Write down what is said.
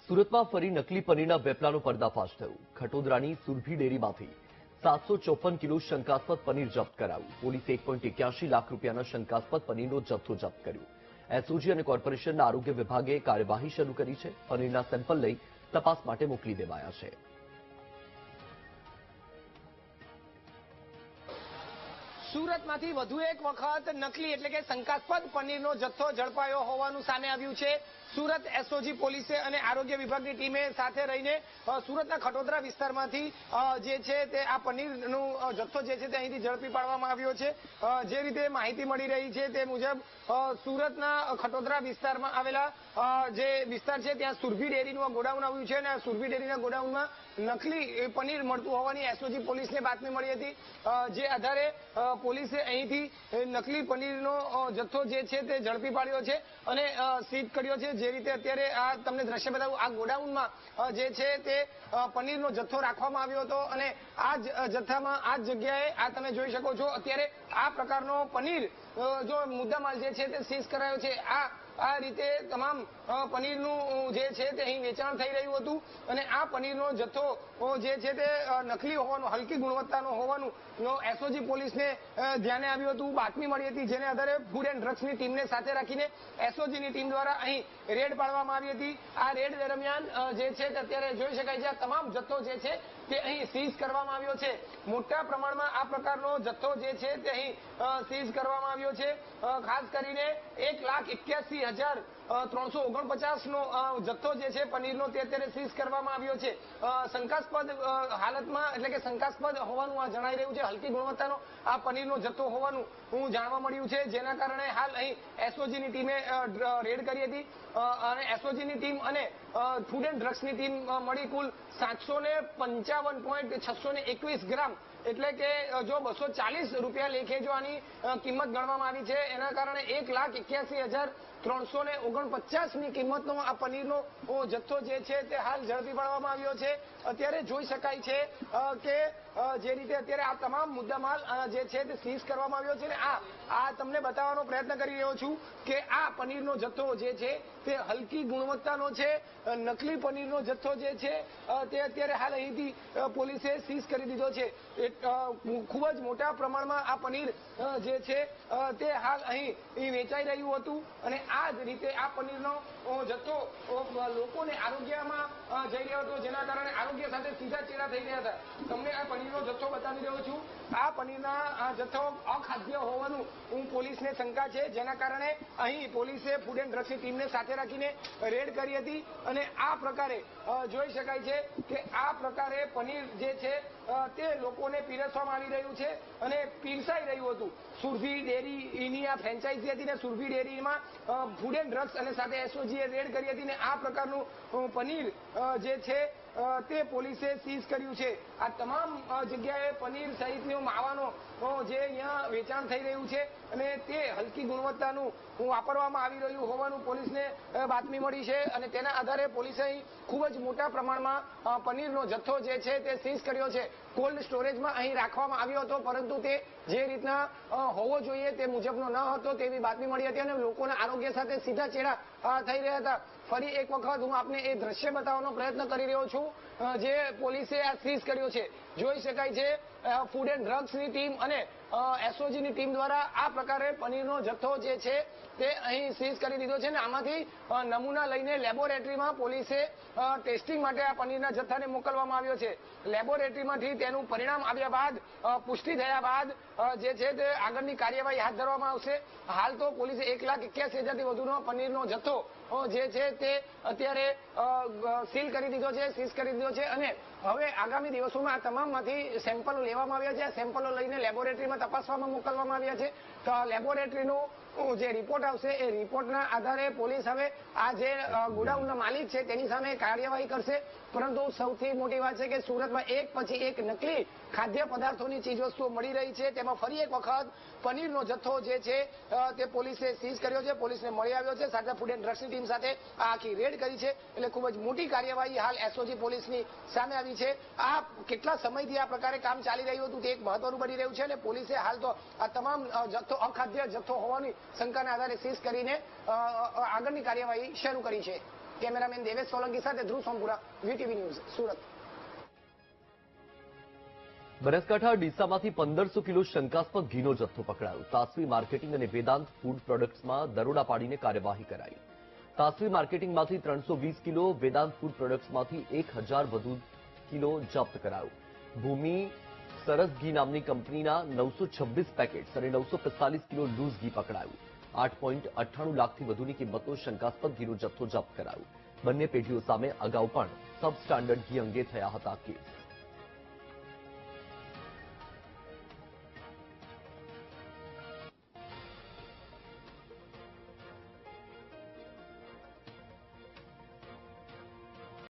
સુરતમાં ફરી નકલી પનીરના વેપલાનો પર્દાફાશ થયો। ખટોદરાની સુરભી ડેરીમાંથી 754 કિલો શંકાસ્પદ પનીર જપ્ત કરાયું। પોલીસે 1.81 લાખ રૂપિયાના શંકાસ્પદ પનીરનો જથ્થો જપ્ત કર્યો। એસઓજી અને કોર્પોરેશનના આરોગ્ય વિભાગે કાર્યવાહી શરૂ કરી છે। પનીરના સેમ્પલ લઈ તપાસ માટે મોકલી દેવાયા છે। સુરતમાંથી વધુ એક વખત નકલી એટલે કે શંકાસ્પદ પનીરનો જથ્થો ઝડપાયો હોવાનું સામે આવ્યું છે। સુરત એસઓજી પોલીસે અને આરોગ્ય વિભાગની ટીમે સાથે રહીને સુરતના ખટોદરા વિસ્તારમાંથી જે છે તે આ પનીરનો જથ્થો જે છે તે અહીંથી ઝડપી પાડવામાં આવ્યો છે। જે રીતે માહિતી મળી રહી છે તે મુજબ સુરતના ખટોદરા વિસ્તારમાં આવેલા જે વિસ્તાર છે ત્યાં સુરભી ડેરીનું ગોડાઉન આવ્યું છે અને આ સુરભી ડેરીના ગોડાઉનમાં નકલી પનીર મળતું હોવાની એસઓજી પોલીસને બાતમી મળી હતી। જે આધારે પોલીસે અહીંથી નકલી પનીરનો જથ્થો જે છે તે ઝડપી પાડ્યો છે અને સીઝ કર્યો છે। જે રીતે અત્યારે આ તમને દ્રશ્ય બતાવું, આ ગોડાઉનમાં જે છે તે પનીરનો જથ્થો રાખવામાં આવ્યો હતો અને આ જથ્થામાં આ જગ્યાએ આ તમે જોઈ શકો છો અત્યારે આ પ્રકારનો પનીર જો મુદ્દામાલ જે છે તે સીઝ કરાયો છે। આ રીતે તમામ પનીરનું જે છે તે અહીં વેચાણ થઈ રહ્યું હતું અને આ પનીરનો જથ્થો જે છે તે નકલી હોવાનું, હલકી ગુણવત્તાનો હોવાનું એસઓજી પોલીસને ધ્યાને આવ્યું હતું। બાતમી મળી હતી, જેને આધારે ફૂડ એન્ડ ડ્રગ્સની ટીમને સાથે રાખીને એસઓજીની ટીમ દ્વારા અહીં રેડ પાડવામાં આવી હતી। આ રેડ દરમિયાન જે છે તે અત્યારે જોઈ શકાય છે આ તમામ જથ્થો જે છે તે અહીં સીઝ કરવામાં આવ્યો છે। મોટા પ્રમાણમાં આ પ્રકારનો જથ્થો જે છે તે અહીં સીઝ કરવામાં આવ્યો છે। ખાસ કરીને 1,81,349 નો જથ્થો જે છે પનીરનો તે અત્યારે સીઝ કરવામાં આવ્યો છે। શંકાસ્પદ હાલતમાં એટલે કે શંકાસ્પદ હોવાનું આ જણાઈ રહ્યું છે। હલકી ગુણવત્તાનો આ પનીરનો જથ્થો હોવાનું જાણવા મળ્યું છે, જેના કારણે હાલ અહીં એસઓજીની ટીમે રેડ કરી હતી અને એસઓજીની ટીમ અને ફૂડ એન્ડ ડ્રગ્સની ટીમ મળી કુલ 755.621 ગ્રામ એટલે કે જો 240 રૂપિયા લેખે જો આની કિંમત ગણવામાં આવી છે, એના કારણે 1,81,349 ની કિંમતનો આ પનીરનો જથ્થો જે છે તે હાલ ઝડપી પાડવામાં આવ્યો છે। અત્યારે જોઈ શકાય છે કે જે રીતે અત્યારે આ તમામ મુદ્દામાલ જે છે તે સીઝ કરવામાં આવ્યો છે ને આ તમને બતાવવાનો પ્રયત્ન કરી રહ્યો છું કે આ પનીરનો જથ્થો જે છે તે હલકી ગુણવત્તાનો છે। નકલી પનીરનો જથ્થો જે છે તે અત્યારે હાલ અહીંથી પોલીસે સીઝ કરી દીધો છે। ખૂબ જ મોટા પ્રમાણમાં આ પનીર જે છે તે હાલ અહીં વેચાઈ રહ્યું હતું અને આ જ રીતે આ પનીરનો જથ્થો લોકોને આરોગ્યમાં જઈ રહ્યો હતો, જેના કારણે આરોગ્ય સાથે સીધા ચેડા થઈ રહ્યા હતા। તમને આ પનીરનો જથ્થો બતાવી રહ્યો છું। આ પનીરના જથ્થો અખાદ્ય હોવાનું પોલીસને શંકા છે, જેના કારણે અહીં પોલીસે ફૂડ એન્ડ ડ્રગ્સની ટીમને સાથે રાખીને રેડ કરી હતી અને આ પ્રકારે જોઈ શકાય છે કે આ પ્રકારે પનીર જે છે તે લોકોને પીરસવામાં આવી રહ્યું છે અને પીરસાઈ રહ્યું હતું। સુરભી ડેરીની આ ફ્રેન્ચાઇઝી હતી ને સુરભી ડેરીમાં ફૂડ એન્ડ ડ્રગ્સ અને સાથે એસઓજીએ રેડ કરી હતી ને આ પ્રકારનું પનીર જે છે તે પોલીસે સીઝ કર્યું છે। આ તમામ જગ્યાએ પનીર સહિતનો માવાનો જે અહીંયા વેચાણ થઈ રહ્યું છે અને તે હલકી ગુણવત્તાનું વાપરવામાં આવી રહ્યું હોવાનું પોલીસને બાતમી મળી છે અને તેના આધારે પોલીસે અહીં ખૂબ જ મોટા પ્રમાણમાં પનીરનો જથ્થો જે છે તે સીઝ કર્યો છે। કોલ્ડ સ્ટોરેજમાં અહીં રાખવામાં આવ્યો હતો, પરંતુ તે જે રીતના હોવો જોઈએ તે મુજબનો ન હતો તેવી બાતમી મળી હતી અને લોકોના આરોગ્ય સાથે સીધા ચેડા થઈ રહ્યા હતા। ફરી એક વખત હું આપને એ દ્રશ્ય બતાવવાનો પ્રયત્ન કરી રહ્યો છું જે પોલીસે આ સીઝ કર્યો છે। જોઈ શકાય છે ફૂડ એન્ડ ડ્રગ્સની ટીમ અને એસઓજીની ટીમ દ્વારા આ પ્રકારે પનીરનો જથ્થો જે છે તે અહીં સીઝ કરી દીધો છે અને આમાંથી નમૂના લઈને લેબોરેટરીમાં પોલીસે ટેસ્ટિંગ માટે આ પનીરના જથ્થાને મોકલવામાં આવ્યો છે। લેબોરેટરીમાંથી તેનું પરિણામ આવ્યા બાદ પુષ્ટિ થયા બાદ જે છે તે આગળની કાર્યવાહી હાથ ધરવામાં આવશે। હાલ તો પોલીસે 1,81,000થી વધુનો પનીરનો જથ્થો જે છે તે અત્યારે સીલ કરી દીધો છે, સીઝ કરી દીધો છે અને હવે આગામી દિવસોમાં આ તમામમાંથી સેમ્પલો લેવામાં આવ્યા છે। આ સેમ્પલો લઈને લેબોરેટરીમાં તપાસવામાં મોકલવામાં આવ્યા છે। તો લેબોરેટરીનો જે રિપોર્ટ આવશે એ રિપોર્ટના આધારે પોલીસ હવે આ જે ગોડાઉનના માલિક છે તેની સામે કાર્યવાહી કરશે। પરંતુ સૌથી મોટી વાત છે કે સુરતમાં એક પછી એક નકલી ખાદ્ય પદાર્થોની ચીજવસ્તુઓ મળી રહી છે, તેમાં ફરી એક વખત પનીરનો જથ્થો જે છે તે પોલીસે સીઝ કર્યો છે, પોલીસને મળી આવ્યો છે, સાથે ફૂડ એન્ડ ડ્રગ્સની ટીમ સાથે આ આખી રેડ કરી છે। એટલે ખૂબ જ મોટી કાર્યવાહી હાલ એસઓજી પોલીસની સામે આવી છે। આ કેટલા સમયથી આ પ્રકારે કામ ચાલી રહ્યું હતું તે એક મહત્વનું બની રહ્યું છે અને પોલીસે હાલ તો આ તમામ જથ્થો અખાદ્ય જથ્થો હોવાની શંકાના આધારે સીઝ કરીને આગળની કાર્યવાહી શરૂ કરી છે। કેમેરામેન દેવેશ સોલંકી સાથે ધ્રુવ સોમપુરા, વીટીવી ન્યૂઝ, સુરત. બનાસકાંઠા ડીસામાંથી 1500 કિલો શંકાસ્પદ ઘીનો જથ્થો પકડાયો. તાસવી માર્કેટિંગ અને વેદાંત ફૂડ પ્રોડક્ટ્સમાં દરોડા પાડીને કાર્યવાહી કરાઈ. તાસવી માર્કેટિંગમાંથી 320 કિલો, વેદાંત ફૂડ પ્રોડક્ટ્સમાંથી 1000 વધુ કિલો જપ્ત કરાયો. ભૂમિ સરસ ઘી નામની કંપનીના 926 પેકેટ્સ અને 945 કિલો લૂઝ ઘી પકડાયું. 8.98 લાખથી વધુની કિંમતનો શંકાસ્પદ ઘીનો જથ્થો જપ્ત કરાયો. બંને પેઢીઓ સામે અગાઉ પણ સબ સ્ટાન્ડર્ડ ઘી અંગે થયા હતા કેસ.